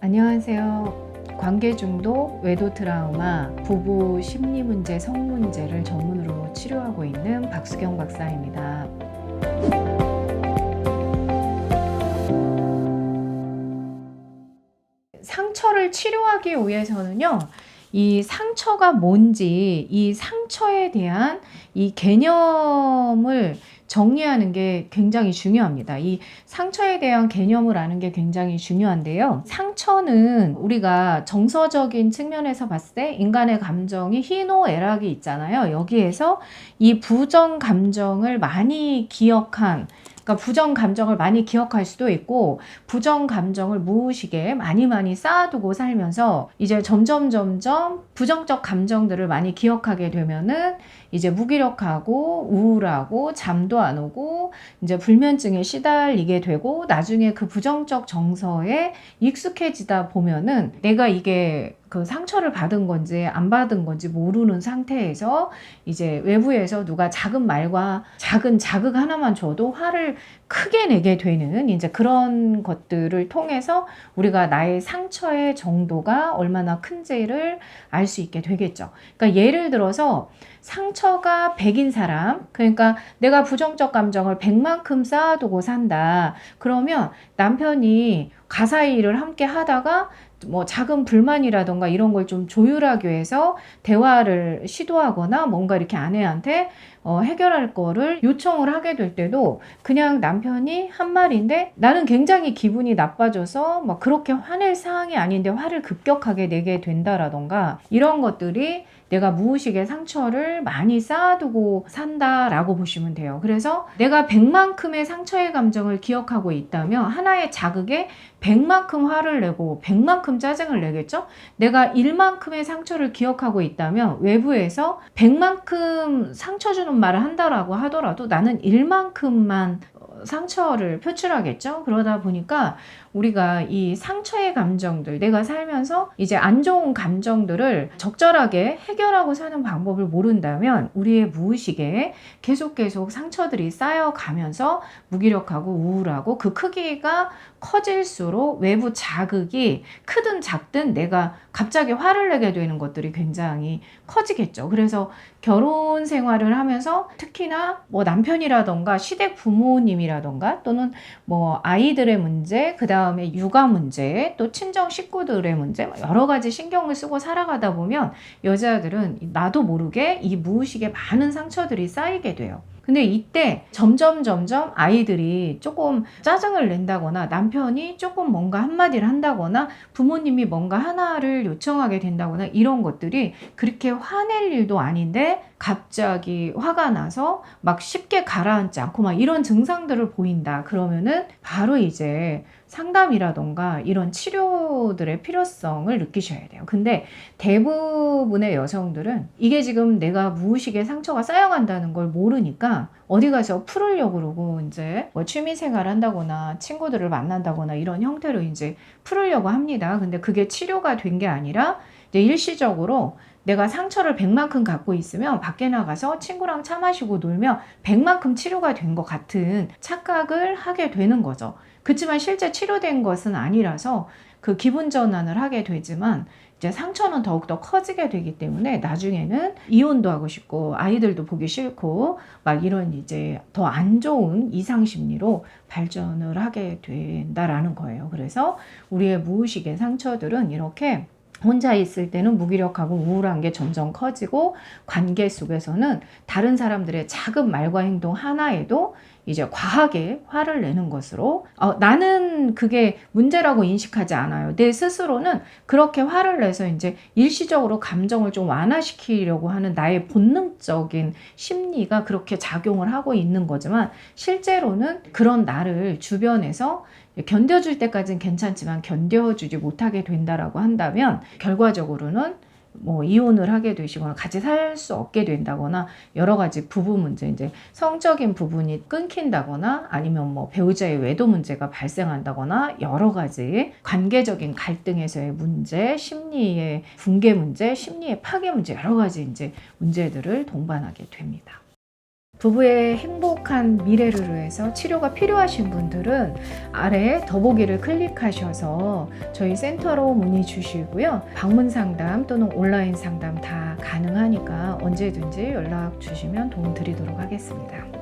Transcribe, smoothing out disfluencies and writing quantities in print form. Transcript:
안녕하세요. 관계 중독, 외도 트라우마, 부부 심리 문제, 성 문제를 전문으로 치료하고 있는 박수경 박사입니다. 상처를 치료하기 위해서는요, 이 상처가 뭔지, 이 상처에 대한 이 개념을 정리하는 게 굉장히 중요합니다. 이 상처에 대한 개념을 아는 게 굉장히 중요한데요. 상처는 우리가 정서적인 측면에서 봤을 때 인간의 감정이 희노애락이 있잖아요. 여기에서 이 부정 감정을 많이 기억한, 그러니까 부정 감정을 많이 기억할 수도 있고, 부정 감정을 무의식에 많이 쌓아두고 살면서 이제 점점 부정적 감정들을 많이 기억하게 되면은 이제 무기력하고 우울하고 잠도 안 오고 이제 불면증에 시달리게 되고, 나중에 그 부정적 정서에 익숙해지다 보면은 내가 이게 그 상처를 받은 건지 안 받은 건지 모르는 상태에서 이제 외부에서 누가 작은 말과 작은 자극 하나만 줘도 화를 크게 내게 되는 이제 그런 것들을 통해서 우리가 나의 상처의 정도가 얼마나 큰지를 알 수 있게 되겠죠. 그러니까 예를 들어서 상처가 100인 사람, 그러니까 내가 부정적 감정을 100만큼 쌓아두고 산다. 그러면 남편이 가사일을 함께 하다가 뭐 작은 불만이라던가 이런 걸 좀 조율하기 위해서 대화를 시도하거나 뭔가 이렇게 아내한테 해결할 거를 요청을 하게 될 때도 그냥 남편이 한 말인데 나는 굉장히 기분이 나빠져서 막 그렇게 화낼 상황이 아닌데 화를 급격하게 내게 된다라던가, 이런 것들이 내가 무의식의 상처를 많이 쌓아두고 산다라고 보시면 돼요. 그래서 내가 100만큼의 상처의 감정을 기억하고 있다면 하나의 자극에 100만큼 화를 내고 100만큼 짜증을 내겠죠? 내가 1만큼의 상처를 기억하고 있다면 외부에서 100만큼 상처 주는 말을 한다라고 하더라도 나는 1만큼만 상처를 표출하겠죠? 그러다 보니까 우리가 이 상처의 감정들, 내가 살면서 이제 안 좋은 감정들을 적절하게 해결하고 사는 방법을 모른다면 우리의 무의식에 계속 상처들이 쌓여가면서 무기력하고 우울하고, 그 크기가 커질수록 외부 자극이 크든 작든 내가 갑자기 화를 내게 되는 것들이 굉장히 커지겠죠. 그래서 결혼 생활을 하면서 특히나 뭐 남편이라던가 시댁 부모님이라던가 또는 뭐 아이들의 문제, 그 다음에 육아 문제, 또 친정 식구들의 문제, 여러 가지 신경을 쓰고 살아가다 보면 여자들은 나도 모르게 이 무의식에 많은 상처들이 쌓이게 돼요. 근데 이때 점점 아이들이 조금 짜증을 낸다거나 남편이 조금 뭔가 한마디를 한다거나 부모님이 뭔가 하나를 요청하게 된다거나, 이런 것들이 그렇게 화낼 일도 아닌데 갑자기 화가 나서 막 쉽게 가라앉지 않고 막 이런 증상들을 보인다. 그러면은 바로 이제 상담이라던가 이런 치료들의 필요성을 느끼셔야 돼요. 근데 대부분의 여성들은 이게 지금 내가 무의식에 상처가 쌓여간다는 걸 모르니까 어디 가서 풀으려고 그러고 이제 뭐 취미생활 한다거나 친구들을 만난다거나 이런 형태로 이제 풀으려고 합니다. 근데 그게 치료가 된 게 아니라 이제 일시적으로 내가 상처를 100만큼 갖고 있으면 밖에 나가서 친구랑 차 마시고 놀면 100만큼 치료가 된 것 같은 착각을 하게 되는 거죠. 그렇지만 실제 치료된 것은 아니라서 그 기분 전환을 하게 되지만 이제 상처는 더욱더 커지게 되기 때문에 나중에는 이혼도 하고 싶고 아이들도 보기 싫고 막 이런 이제 더 안 좋은 이상 심리로 발전을 하게 된다라는 거예요. 그래서 우리의 무의식의 상처들은 이렇게 혼자 있을 때는 무기력하고 우울한 게 점점 커지고, 관계 속에서는 다른 사람들의 작은 말과 행동 하나에도 이제 과하게 화를 내는 것으로, 나는 그게 문제라고 인식하지 않아요. 내 스스로는 그렇게 화를 내서 이제 일시적으로 감정을 좀 완화시키려고 하는 나의 본능적인 심리가 그렇게 작용을 하고 있는 거지만, 실제로는 그런 나를 주변에서 견뎌줄 때까지는 괜찮지만 견뎌주지 못하게 된다라고 한다면 결과적으로는 뭐 이혼을 하게 되시거나 같이 살 수 없게 된다거나, 여러 가지 부부 문제, 이제 성적인 부분이 끊긴다거나 아니면 뭐 배우자의 외도 문제가 발생한다거나, 여러 가지 관계적인 갈등에서의 문제, 심리의 붕괴 문제, 심리의 파괴 문제, 여러 가지 이제 문제들을 동반하게 됩니다. 부부의 행복한 미래를 위해서 치료가 필요하신 분들은 아래 더보기를 클릭하셔서 저희 센터로 문의 주시고요. 방문 상담 또는 온라인 상담 다 가능하니까 언제든지 연락 주시면 도움 드리도록 하겠습니다.